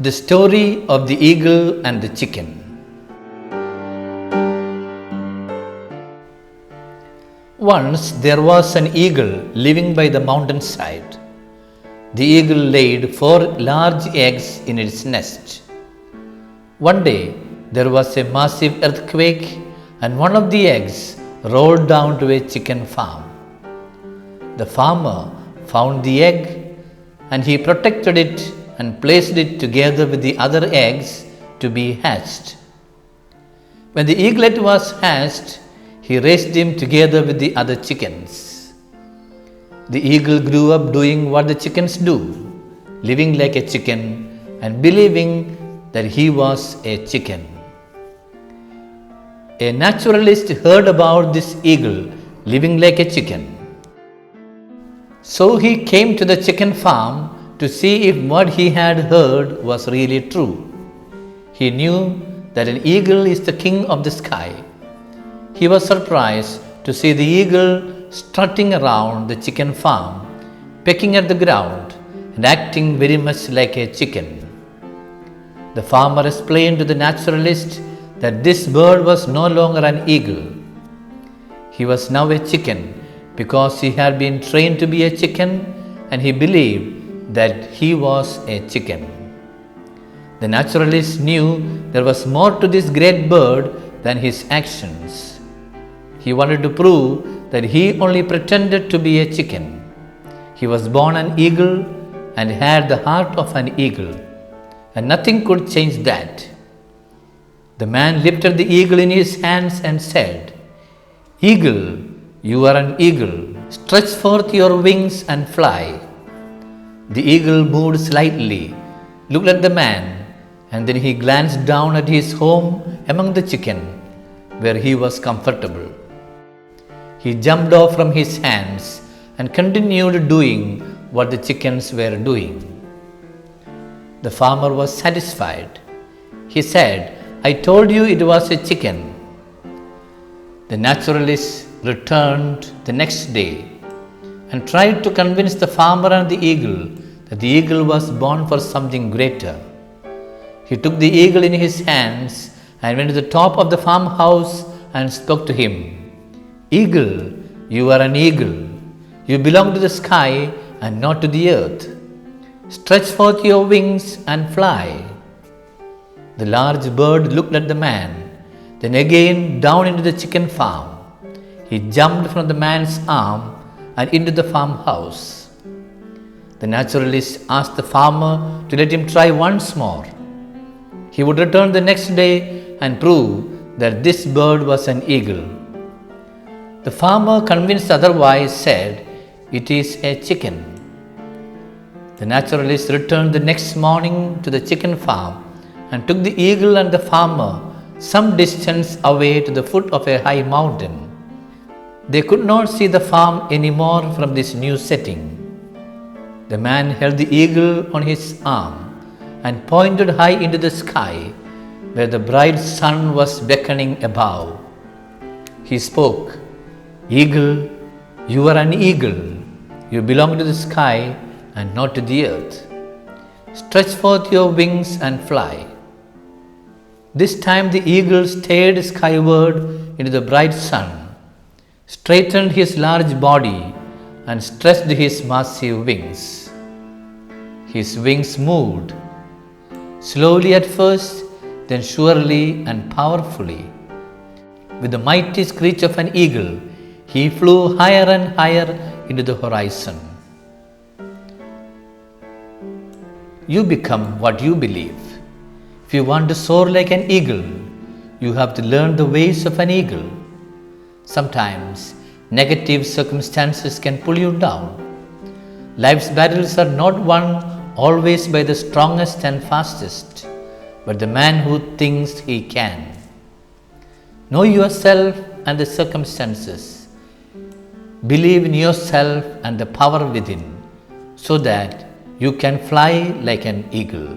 The story of the eagle and the chicken. Once there was an eagle living by the mountainside. The eagle laid 4 large eggs in its nest. One day there was a massive earthquake, and one of the eggs rolled down to a chicken farm. The farmer found the egg, and he protected it and placed it together with the other eggs to be hatched. When the eaglet was hatched, he raised him together with the other chickens. The eagle grew up doing what the chickens do, living like a chicken and believing that he was a chicken. A naturalist heard about this eagle living like a chicken. So he came to the chicken farm to see if what he had heard was really true. He knew that an eagle is the king of the sky. He was surprised to see the eagle strutting around the chicken farm, pecking at the ground and acting very much like a chicken. The farmer explained to the naturalist that this bird was no longer an eagle. He was now a chicken because he had been trained to be a chicken, and he believed that he was a chicken. The naturalist knew there was more to this great bird than his actions. He wanted to prove that he only pretended to be a chicken. He was born an eagle and had the heart of an eagle, and nothing could change that. The man lifted the eagle in his hands and said, "Eagle, you are an eagle. Stretch forth your wings and fly." The eagle moved slightly, looked at the man, and then he glanced down at his home among the chicken, where he was comfortable. He jumped off from his hands and continued doing what the chickens were doing. The farmer was satisfied. He said, "I told you it was a chicken." The naturalist returned the next day and tried to convince the farmer and the eagle that the eagle was born for something greater. He took the eagle in his hands and went to the top of the farmhouse and spoke to him. "Eagle, you are an eagle. You belong to the sky and not to the earth. Stretch forth your wings and fly." The large bird looked at the man, then again down into the chicken farm. He jumped from the man's arm and into the farmhouse. The naturalist asked the farmer to let him try once more. He would return the next day and prove that this bird was an eagle. The farmer, convinced otherwise, said, "It is a chicken." The naturalist returned the next morning to the chicken farm and took the eagle and the farmer some distance away to the foot of a high mountain. They could not see the farm anymore from this new setting. The man held the eagle on his arm and pointed high into the sky, where the bright sun was beckoning above. He spoke, "Eagle, you are an eagle. You belong to the sky and not to the earth. Stretch forth your wings and fly." This time the eagle stared skyward into the bright sun, straightened his large body, and stretched his massive wings. His wings moved, slowly at first, then surely and powerfully. With the mighty screech of an eagle, he flew higher and higher into the horizon. You become what you believe. If you want to soar like an eagle, you have to learn the ways of an eagle. Sometimes negative circumstances can pull you down. Life's battles are not won always by the strongest and fastest, but the man who thinks he can. Know yourself and the circumstances. Believe in yourself and the power within, so that you can fly like an eagle.